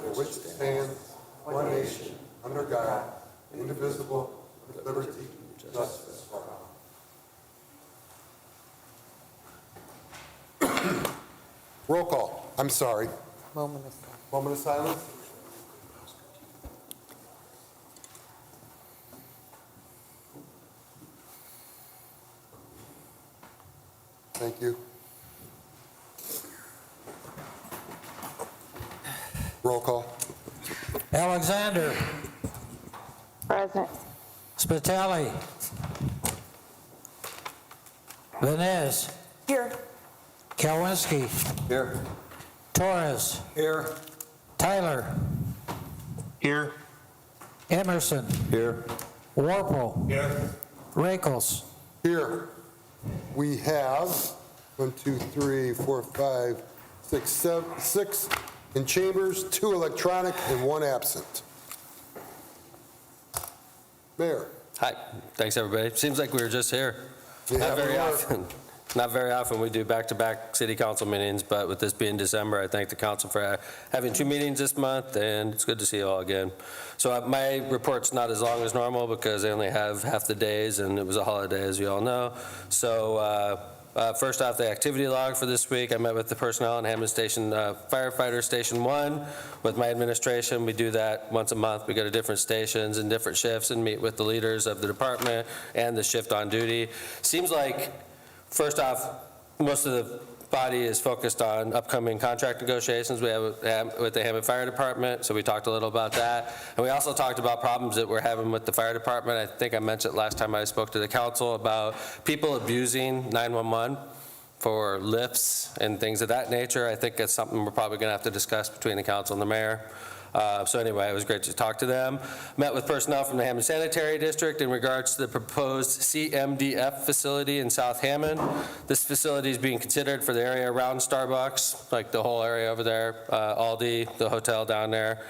for which stands one nation, under God, indivisible, with liberty and justice for all. Roll call. I'm sorry. Moment of silence. Moment of silence. Thank you. Roll call. Alexander. Present. Spitali. Venez. Here. Kalwinski. Here. Torres. Here. Tyler. Here. Emerson. Here. Warple. Here. Rakels. Here. We have 1, 2, 3, 4, 5, 6, 7, 6 in chambers, 2 electronic, and 1 absent. Mayor. Hi, thanks everybody. Seems like we were just here. Yeah, Not very we were. often. Not very often we do back-to-back city council meetings, but with this being December, I thank the council for having 2 meetings this month, and it's good to see you all again. So my report's not as long as normal because I only have half the days, and it was a holiday, as you all know. So first off, the activity log for this week, I met with the personnel in Hammond Station, Firefighter Station 1 with my administration. We do that once a month. We go to different stations and different shifts and meet with the leaders of the department and the shift on duty. Seems like, first off, most of the body is focused on upcoming contract negotiations we have with the Hammond Fire Department, so we talked a little about that. And we also talked about problems that we're having with the fire department. I think I mentioned last time I spoke to the council about people abusing 911 for lifts and things of that nature. I think it's something we're probably going to have to discuss between the council and the mayor. So anyway, it was great to talk to them. Met with personnel from the Hammond Sanitary District in regards to the proposed CMDF facility in South Hammond. This facility is being considered for the area around Starbucks, like the whole area over there, Aldi, the hotel down there.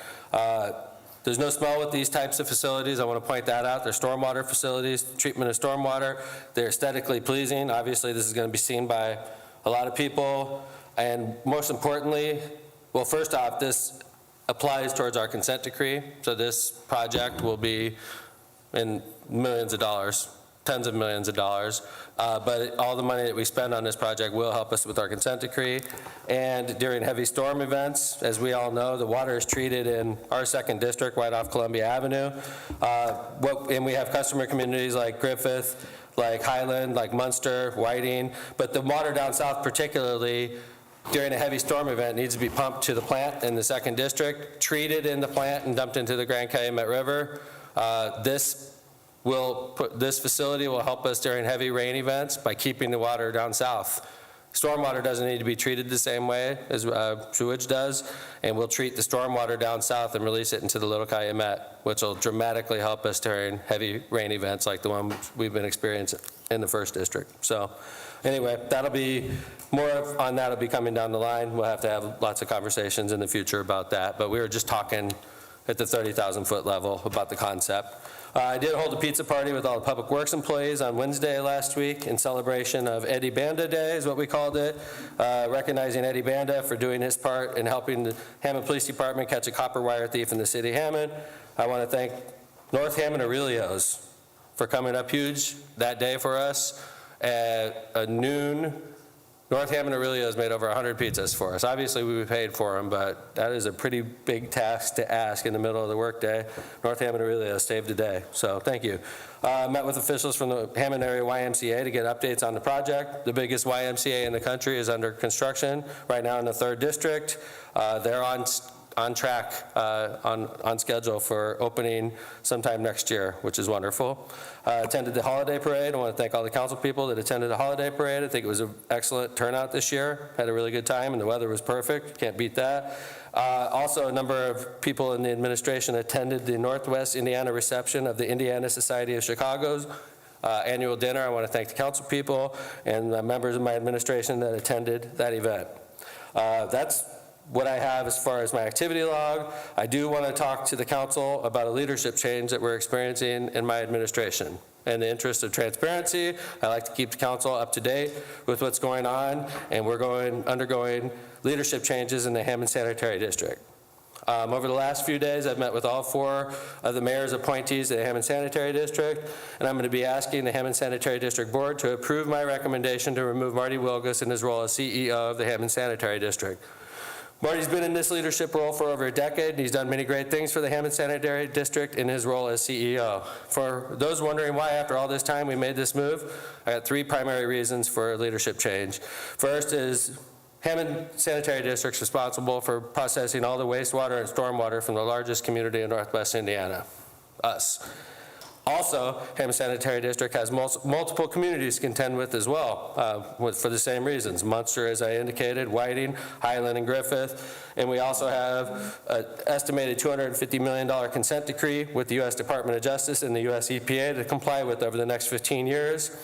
There's no smell with these types of facilities. I want to point that out. They're stormwater facilities, treatment of stormwater. They're aesthetically pleasing. Obviously, this is going to be seen by a lot of people. And most importantly, well, first off, this applies towards our consent decree. So this project will be in millions of dollars, tens of millions of dollars. But all the money that we spend on this project will help us with our consent decree. And during heavy storm events, as we all know, the water is treated in our 2nd district right off Columbia Avenue. And we have customer communities like Griffith, like Highland, like Munster, Whiting. But the water down south particularly, during a heavy storm event, needs to be pumped to the plant in the 2nd district, treated in the plant and dumped into the Grand Calumet River. This facility will help us during heavy rain events by keeping the water down south. Stormwater doesn't need to be treated the same way as sewage does, and we'll treat the stormwater down south and release it into the Little Calumet, which will dramatically help us during heavy rain events like the one we've been experiencing in the 1st district. So anyway, that'll be more on that'll be coming down the line. We'll have to have lots of conversations in the future about that, but we were just talking at the 30,000 foot level about the concept. I did hold a pizza party with all the Public Works employees on Wednesday last week in celebration of Eddie Banda Day is what we called it, recognizing Eddie Banda for doing his part in helping the Hammond Police Department catch a copper wire thief in the city of Hammond. I want to thank North Hammond Aurelios for coming up huge that day for us. At noon, North Hammond Aurelios made over 100 pizzas for us. Obviously, we paid for them, but that is a pretty big task to ask in the middle of the workday. North Hammond Aurelios saved the day, so thank you. Met with officials from the Hammond area YMCA to get updates on the project. The biggest YMCA in the country is under construction right now in the 3rd district. They're on track, on schedule for opening sometime next year, which is wonderful. Attended the holiday parade. I want to thank all the council people that attended the holiday parade. I think it was an excellent turnout this year. Had a really good time, and the weather was perfect. Can't beat that. Also, a number of people in the administration attended the Northwest Indiana reception of the Indiana Society of Chicago's annual dinner. I want to thank the council people and the members of my administration that attended that event. That's what I have as far as my activity log. I do want to talk to the council about a leadership change that we're experiencing in my administration. In the interest of transparency, I like to keep the council up to date with what's going on, and we're undergoing leadership changes in the Hammond Sanitary District. Over the last few days, I've met with all 4 of the mayor's appointees at the Hammond Sanitary District, and I'm going to be asking the Hammond Sanitary District Board to approve my recommendation to remove Marty Wilgus in his role as CEO of the Hammond Sanitary District. Marty's been in this leadership role for over a decade, and he's done many great things for the Hammond Sanitary District in his role as CEO. For those wondering why, after all this time, we made this move, I got 3 primary reasons for leadership change. First is Hammond Sanitary District's responsible for processing all the wastewater and stormwater from the largest community in Northwest Indiana, us. Also, Hammond Sanitary District has multiple communities to contend with as well, for the same reasons. Munster, as I indicated, Whiting, Highland, and Griffith. And we also have an estimated $250 million consent decree with the U.S. Department of Justice and the U.S. EPA to comply with over the next 15 years.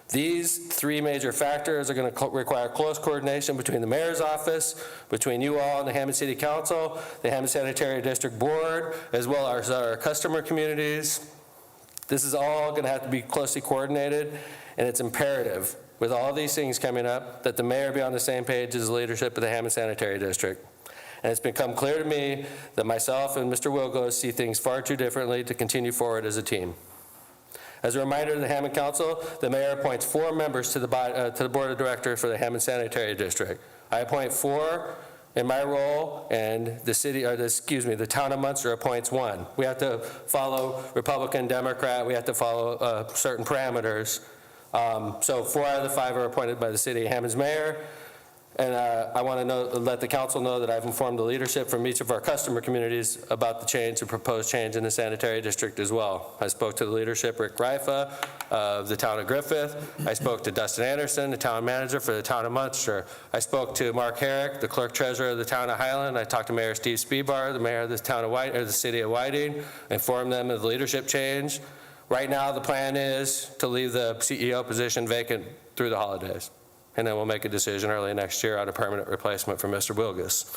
These 3 major factors are going to require close coordination between the mayor's office, between you all and the Hammond City Council, the Hammond Sanitary District Board, as well as our customer communities. This is all going to have to be closely coordinated, and it's imperative, with all these things coming up, that the mayor be on the same page as the leadership of the Hammond Sanitary District. And it's become clear to me that myself and Mr. Wilgos see things far too differently to continue forward as a team. As a reminder to the Hammond Council, the mayor appoints 4 members to the Board of Directors for the Hammond Sanitary District. I appoint 4 in my role, and the town of Munster appoints 1. We have to follow Republican, Democrat, we have to follow certain parameters. So 4 out of the 5 are appointed by the city of Hammond's mayor. And I want to let the council know that I've informed the leadership from each of our customer communities about the proposed change in the sanitary district as well. I spoke to the leadership, Rick Rifa of the town of Griffith. I spoke to Dustin Anderson, the town manager for the town of Munster. I spoke to Mark Herrick, the clerk treasurer of the town of Highland. I talked to Mayor Steve Spebar, the mayor of the town of the city of Whiting, informed them of the leadership change. Right now, the plan is to leave the CEO position vacant through the holidays. And then we'll make a decision early next year on a permanent replacement for Mr. Wilgus.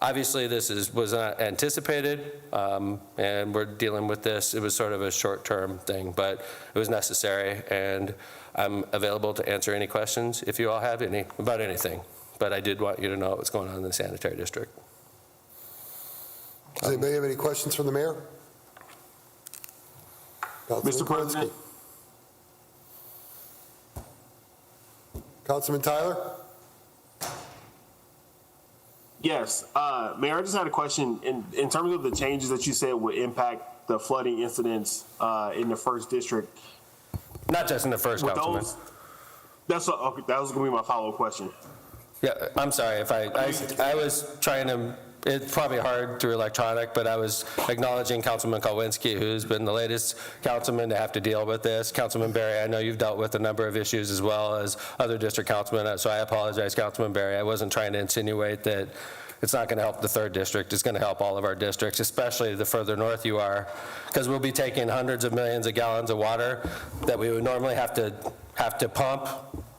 Obviously, this was not anticipated, and we're dealing with this. It was sort of a short-term thing, but it was necessary, and I'm available to answer any questions if you all have any about anything. But I did want you to know what's going on in the sanitary district. Does anybody have any questions for the mayor? Mr. President. Councilman Tyler? Yes, Mayor, I just had a question. In terms of the changes that you said would impact the flooding incidents in the first district. Not just in the first, Councilman. That was going to be my follow-up question. Yeah, I'm sorry if I was trying to. It's probably hard through electronic, but I was acknowledging Councilman Kowinski, who's been the latest councilman to have to deal with this. Councilman Berry, I know you've dealt with a number of issues as well as other district councilmen, so I apologize, Councilman Berry. I wasn't trying to insinuate that it's not going to help the 3rd district. It's going to help all of our districts, especially the further north you are, because we'll be taking hundreds of millions of gallons of water that we would normally have to pump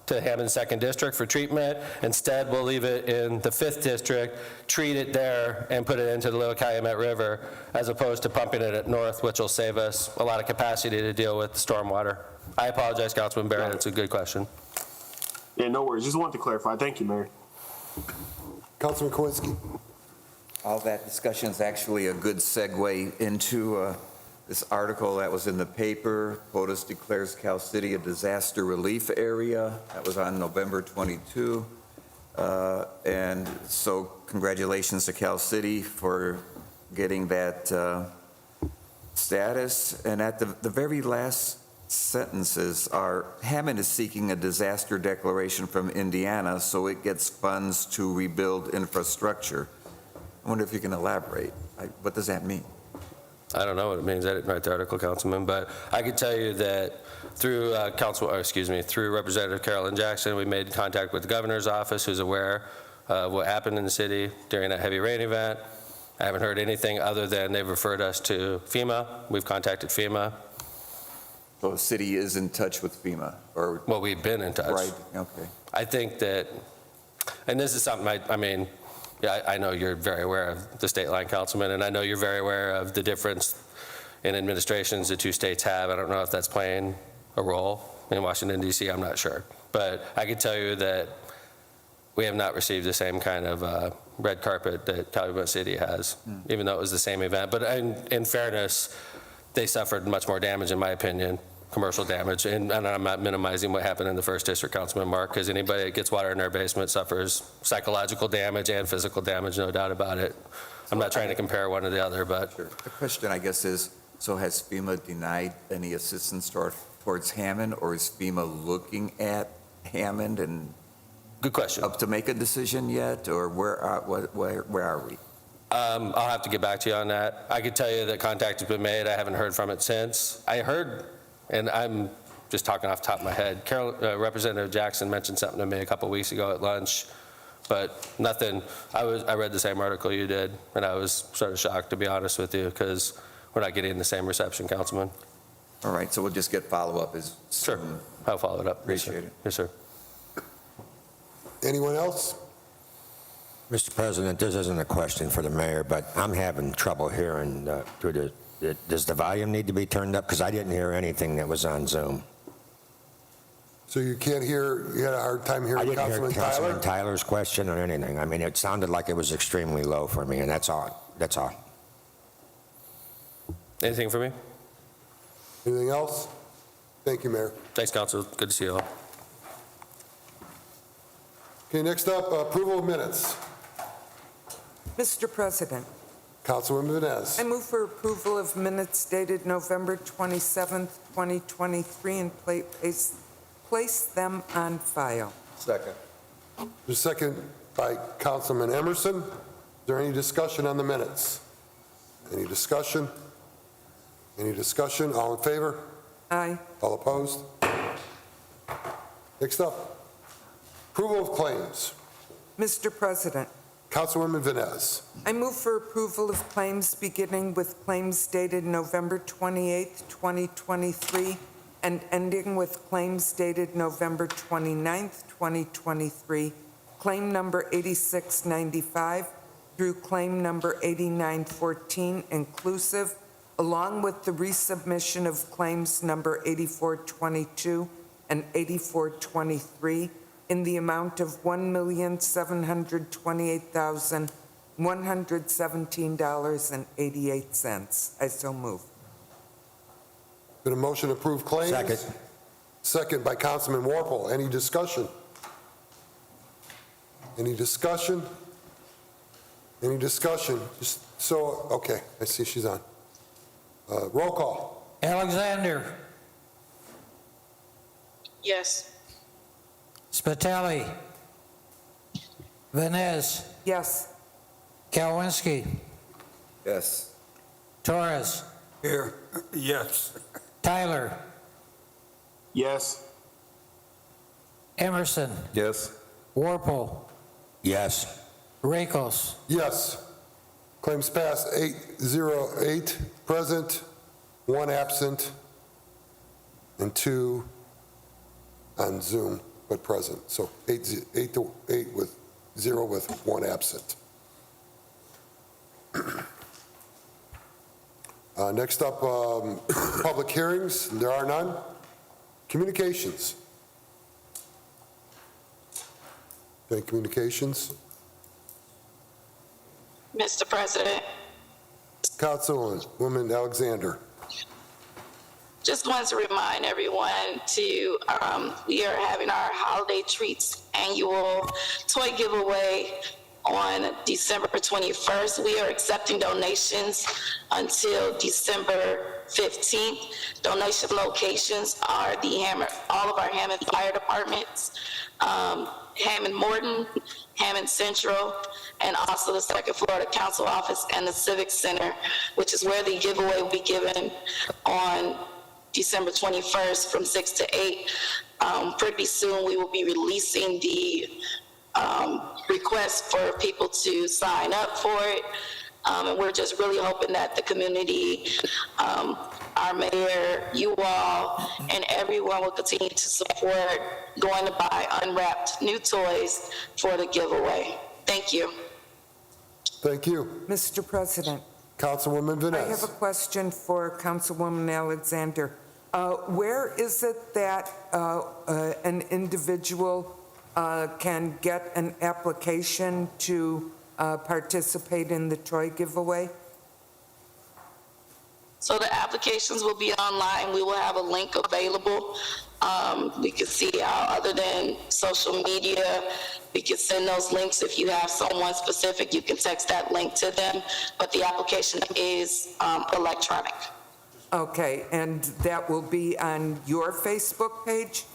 to Hammond 2nd District for treatment. Instead, we'll leave it in the 5th District, treat it there, and put it into the Little Calumet River, as opposed to pumping it at north, which will save us a lot of capacity to deal with stormwater. I apologize, Councilman Barry. That's a good question. Yeah, no worries. Just wanted to clarify. Thank you, Mayor. Councilman Kowinski? All that discussion is actually a good segue into this article that was in the paper. POTUS declares Cal City a disaster relief area. That was on November 22. And so congratulations to Cal City for getting that status. And at the very last sentences are, Hammond is seeking a disaster declaration from Indiana so it gets funds to rebuild infrastructure. I wonder if you can elaborate. What does that mean? I don't know what it means. I didn't write the article, Councilman, but I could tell you that through through Representative Carolyn Jackson, we made contact with the governor's office, who's aware of what happened in the city during that heavy rain event. I haven't heard anything other than they've referred us to FEMA. We've contacted FEMA. So the city is in touch with FEMA, or? Well, we've been in touch. Right, okay. I think that, and this is something I know you're very aware of the state line, Councilman, and I know you're very aware of the difference in administrations the 2 states have. I don't know if that's playing a role in Washington, D.C. I'm not sure. But I can tell you that we have not received the same kind of red carpet that Calumet City has, even though it was the same event. But in fairness, they suffered much more damage, in my opinion, commercial damage. And I'm not minimizing what happened in the first district, Councilman Mark, because anybody that gets water in their basement suffers psychological damage and physical damage, no doubt about it. I'm not trying to compare one to the other, but. Sure. The question, I guess, is, so has FEMA denied any assistance towards Hammond, or is FEMA looking at Hammond and Good question. up to make a decision yet, or where are we? I'll have to get back to you on that. I could tell you that contact has been made. I haven't heard from it since. I heard, and I'm just talking off the top of my head, Representative Jackson mentioned something to me a couple weeks ago at lunch, but nothing. I read the same article you did, and I was sort of shocked, to be honest with you, because we're not getting the same reception, Councilman. All right, so we'll just get follow-up as Sure. soon. I'll follow it up. Appreciate it. Yes, sir. Anyone else? Mr. President, this isn't a question for the mayor, but I'm having trouble hearing through does the volume need to be turned up? Because I didn't hear anything that was on Zoom. So you can't hear, you had a hard time I hearing didn't hear Councilman Councilman Tyler? Tyler's question or anything. I mean, it sounded like it was extremely low for me, and that's all. That's all. Anything for me? Anything else? Thank you, Mayor. Thanks, Council. Good to see you all. Okay, next up, approval of minutes. Mr. President, Councilwoman Vines. I move for approval of minutes dated November 27th, 2023, and place them on file. Second. There's a second by Councilman Emerson. Is there any discussion on the minutes? Any discussion? Any discussion? All in favor? Aye. All opposed? Next up, approval of claims. Mr. President, Councilwoman Vines. I move for approval of claims beginning with claims dated November 28th, 2023, and ending with claims dated November 29th, 2023, claim number 8695 through claim number 8914 inclusive, along with the resubmission of claims number 8422 and 8423 in the amount of $1,728,117.88. I so move. Been a motion to approve claims? Second. Second by Councilman Warple. Any discussion? Any discussion? Any discussion? Just so, okay, I see she's on. Roll call. Alexander, Yes. Spitali, Vines, Yes. Kalwinski, Yes. Torres, Here, yes. Tyler, Yes. Emerson, Yes. Warple, Yes. Rakos. Yes. Claims passed 808, present, 1 absent, and 2 on Zoom, but present. So 8 with 0 with 1 absent. Next up, public hearings. There are none. Communications. Any communications? Mr. President, Councilwoman Alexander. just wanted to remind everyone we are having our Holiday Treats annual toy giveaway on December 21st. We are accepting donations until December 15th. Donation locations are all of our Hammond Fire Departments, Hammond Morton, Hammond Central, and also the Second Florida Council Office and the Civic Center, which is where the giveaway will be given on December 21st from 6 to 8. Pretty soon we will be releasing the request for people to sign up for it. And we're just really hoping that the community, our mayor, you all, and everyone will continue to support going to buy unwrapped new toys for the giveaway. Thank you. Thank you. Mr. President, Councilwoman I have a Vines. question for Councilwoman Alexander. Where is it that an individual can get an application to participate in the toy giveaway? So the applications will be online. We will have a link available. We can see how, other than social media, we can send those links. If you have someone specific, you can text that link to them. But the application is electronic. Okay, and that will be on your Facebook page?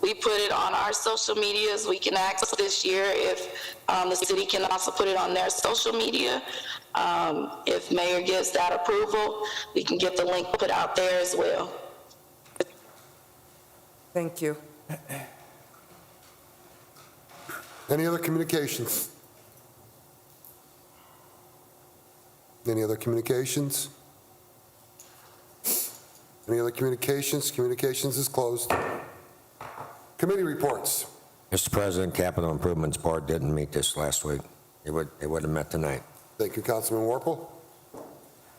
We put it on our social medias. We can access this year if the city can also put it on their social media. If mayor gives that approval, we can get the link put out there as well. Thank you. Any other communications? Any other communications? Any other communications? Communications is closed. Committee reports. Mr. President, Capital Improvements Board didn't meet this last week. It would have met tonight. Thank you, Councilman Warple.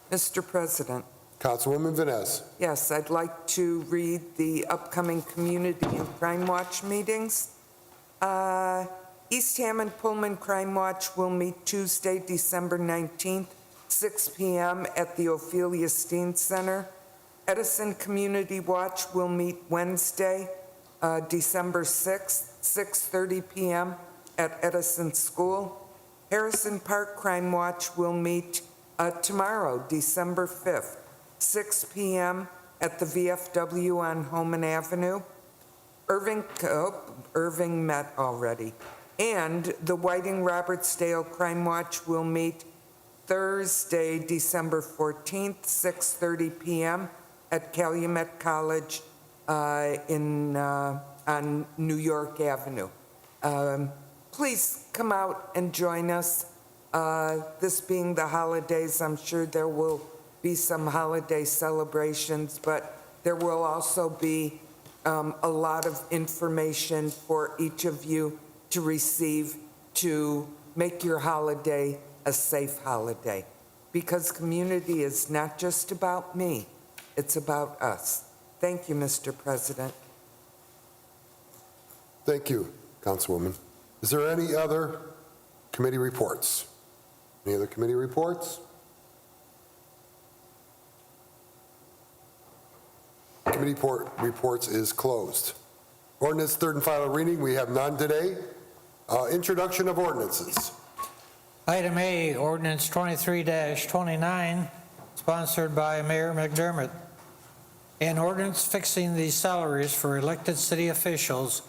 Mr. President, Councilwoman Vines. yes, I'd like to read the upcoming Community and Crime Watch meetings. East Hammond Pullman Crime Watch will meet Tuesday, December 19th, 6 p.m. at the Ophelia Steen Center. Edison Community Watch will meet Wednesday, December 6th, 6:30 p.m. at Edison School. Harrison Park Crime Watch will meet tomorrow, December 5th, 6 p.m. at the VFW on Homan Avenue. Irving met already. And the Whiting-Robertsdale Crime Watch will meet Thursday, December 14th, 6:30 p.m. at Calumet College on New York Avenue. Please come out and join us. This being the holidays, I'm sure there will be some holiday celebrations, but there will also be a lot of information for each of you to receive to make your holiday a safe holiday. Because community is not just about me, it's about us. Thank you, Mr. President. Thank you, Councilwoman. Is there any other committee reports? Any other committee reports? Committee reports is closed. Ordinance third and final reading, we have none today. Introduction of ordinances. Item A, ordinance 23-29, sponsored by Mayor McDermott. An ordinance fixing the salaries for elected city officials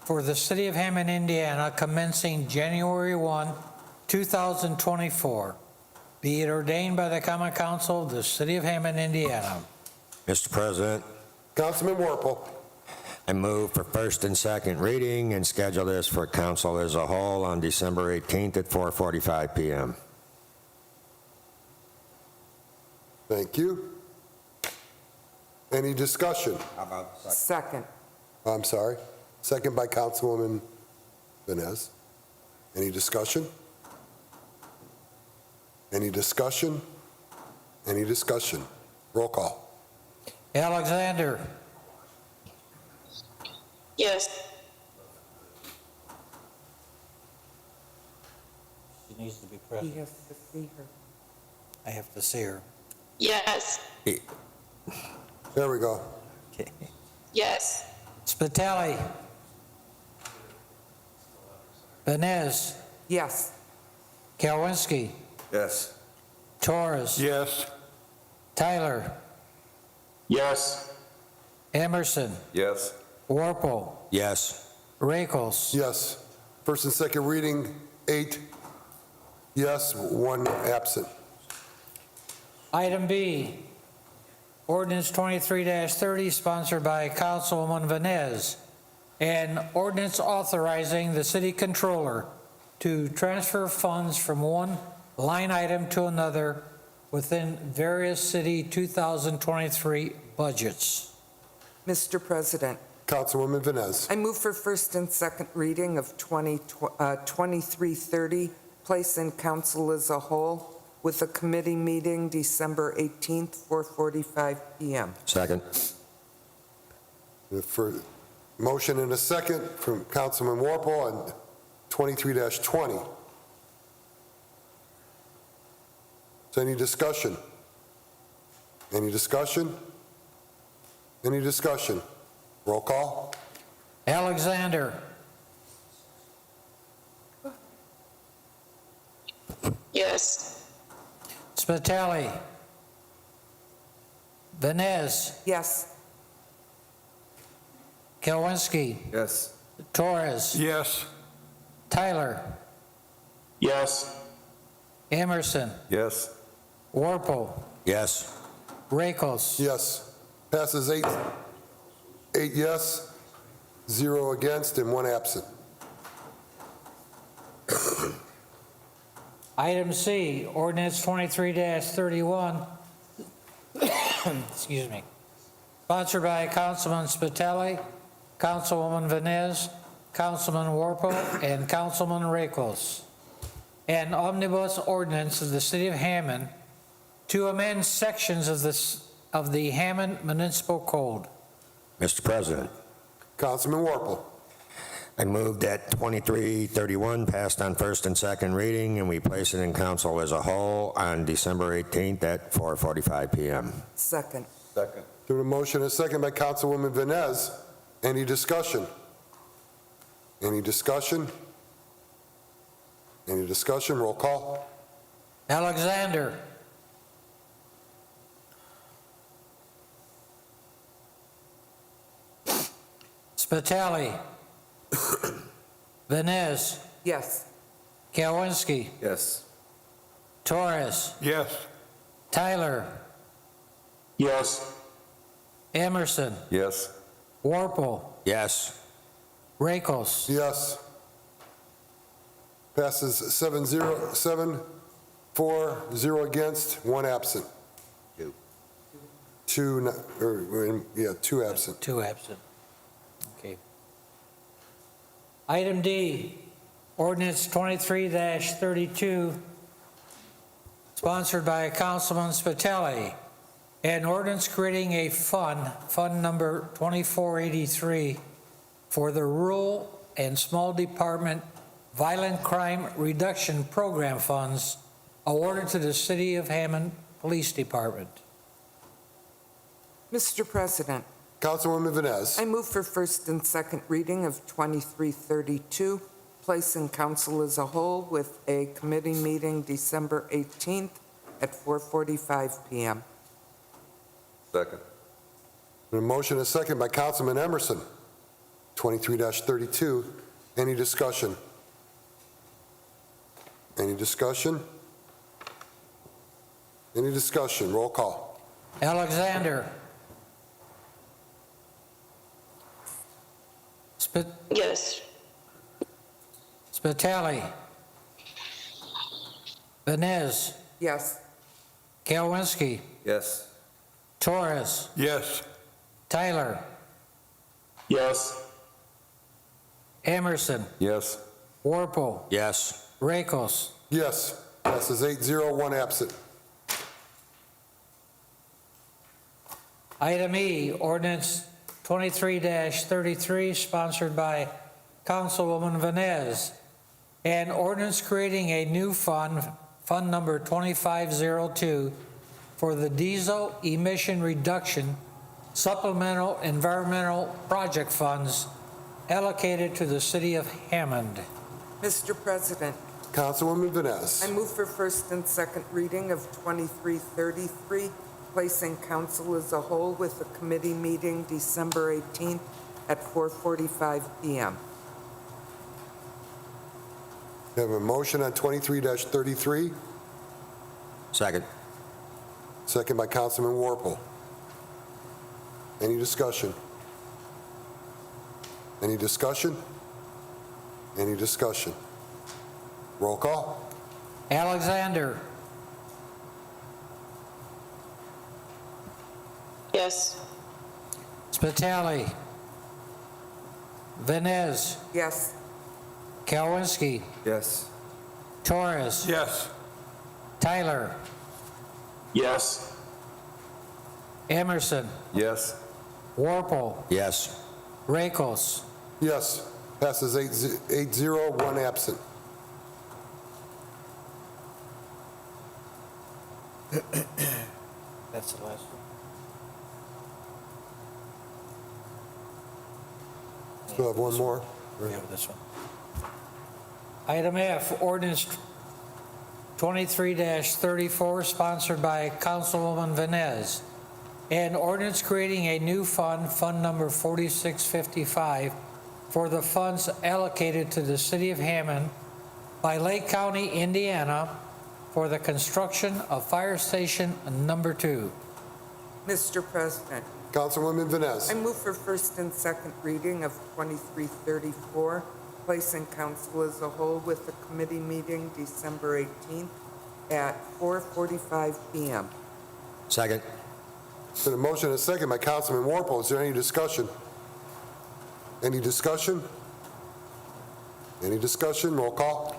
for the city of Hammond, Indiana, commencing January 1, 2024. Be it ordained by the Common Council of the city of Hammond, Indiana. Mr. President, Councilman Warple. I move for first and second reading and schedule this for council as a whole on December 18th at 4:45 p.m. Thank you. Any discussion? How about Second. I'm sorry. Second by Councilwoman Vines. Any discussion? Any discussion? Any discussion? Roll call. Alexander, Yes. she needs to be He present. has to see her. I have to see her. Yes. There we go. Yes. Spitali. Benez. Yes. Kalwinski. Yes. Torres. Yes. Tyler. Yes. Emerson. Yes. Warple. Yes. Rakos. Yes. First and second reading, 8 yes, 1 absent. Item B, ordinance 23-30, sponsored by Councilwoman Vines. An ordinance authorizing the city controller to transfer funds from one line item to another within various city 2023 budgets. Mr. President, Councilwoman Vines. I move for first and second reading of 2330, place in council as a whole, with a committee meeting December 18th, 4:45 p.m. Second. For motion and a second from Councilman Warple on 23-20. Is there any discussion? Any discussion? Any discussion? Roll call? Alexander. Yes. Spitali. Vines. Yes. Kelwinsky. Yes. Torres. Yes. Tyler. Yes. Emerson. Yes. Warple. Yes. Rakos. Yes. Passes eight yes, 0 against, and 1 absent. Item C, ordinance 23-31, excuse me, sponsored by Councilman Spitali, Councilwoman Vines, Councilman Warple, and Councilman Rakos. An omnibus ordinance of the City of Hammond to amend sections of the Hammond Municipal Code. Mr. President, Councilman Warple. I move that 2331 passed on first and second reading, and we place it in council as a whole on December 18th at 4:45 p.m. Second. Second. There's a motion and a second by Councilwoman Vines. Any discussion? Any discussion? Any discussion? Roll call? Alexander. Spitali. Vines. Yes. Kelwinsky. Yes. Torres. Yes. Tyler. Yes. Emerson. Yes. Warple. Yes. Rakos. Yes. Passes 7-0, 7-4, 0 against, 1 absent. Two. 2 absent. 2 absent. Okay. Item D, ordinance 23-32, sponsored by Councilman Spitali. An ordinance creating a fund number 2483, for the Rural and Small Department Violent Crime Reduction Program funds awarded to the City of Hammond Police Department. Mr. President, Councilwoman Vines. I move for first and second reading of 2332, place in council as a whole with a committee meeting December 18th at 4:45 p.m. Second. A motion and a second by Councilman Emerson. 23-32. Any discussion? Any discussion? Any discussion? Roll call. Alexander. Yes. Spitali. Vines. Yes. Kelwinsky. Yes. Torres. Yes. Tyler. Yes. Emerson. Yes. Warple. Yes. Rakos. Yes. Passes 8-0, 1 absent. Item E, ordinance 23-33, sponsored by Councilwoman Vines. An ordinance creating a new fund number 2502, for the diesel emission reduction supplemental environmental project funds allocated to the City of Hammond. Mr. President, Councilwoman Vines. I move for first and second reading of 2333, placing council as a whole with a committee meeting December 18th at 4:45 p.m. We have a motion on 23-33, Second. second by Councilman Warple. Any discussion? Any discussion? Any discussion? Roll call. Alexander. Yes. Spitali. Vines. Yes. Kelwinsky. Yes. Torres. Yes. Tyler. Yes. Emerson. Yes. Warple. Yes. Rakos. Yes. Passes 8-0, one absent. That's the last one. Still have one more. Yeah, this one. Item F, ordinance 23-34, sponsored by Councilwoman Venez. An ordinance creating a new fund, Fund Number 4655, for the funds allocated to the City of Hammond by Lake County, Indiana, for the construction of Fire Station Number 2. Mr. President, Councilwoman I Venez. move for first and second reading of 2334, placing council as a whole with the committee meeting December 18th at 4:45 PM. Second. Been a motion and a second by Councilman Warple. Is there any discussion? Any discussion? Any discussion? Roll call.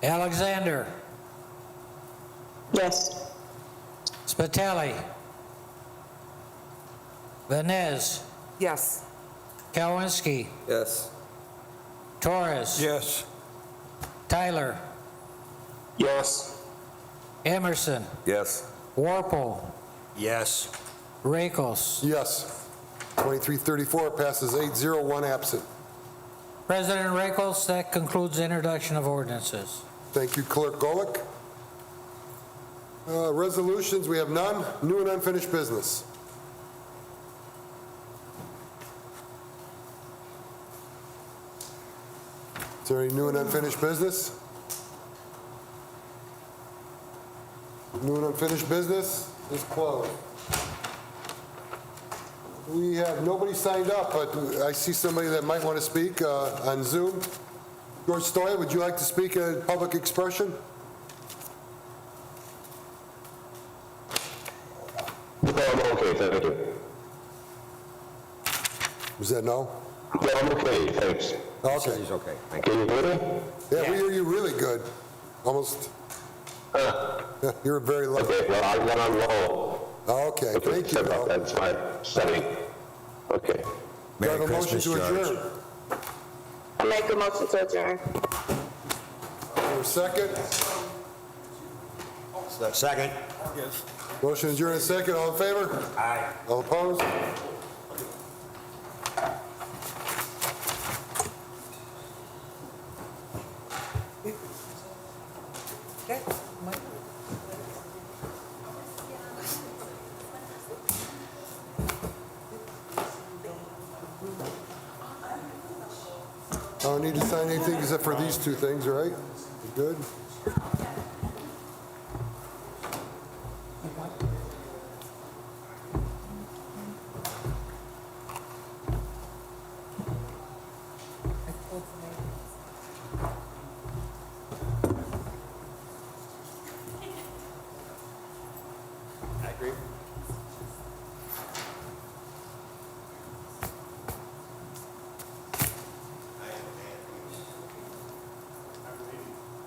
Alexander. Yes. Spitali. Venez. Yes. Kalwinski. Yes. Torres. Yes. Tyler. Yes. Emerson. Yes. Warple. Yes. Rakos. Yes. 2334 passes 8-0, one absent. President Rakos, that concludes the introduction of ordinances. Thank you, Clerk Golick. Resolutions, we have none. New and unfinished business. Is there any new and unfinished business? New and unfinished business is closed. We have nobody signed up, but I see somebody that might want to speak on Zoom. George Stoya, would you like to speak in public expression? No, I'm okay, thank you. Was that no? No, I'm okay, thanks. Okay. He's okay. Thank you. Can you hear me? Yeah, we hear you really good. Almost. Yeah, you're very low. Okay, well, I went on low. Okay, thank you. Sorry about Al. that, it's my setting. Okay. Do I Merry have a motion Christmas, to George. adjourn? I make a motion to adjourn. For a second? Second. Motion adjourned in second. All in favor? Aye. All opposed? I don't need to sign anything except for these two things, right? You good?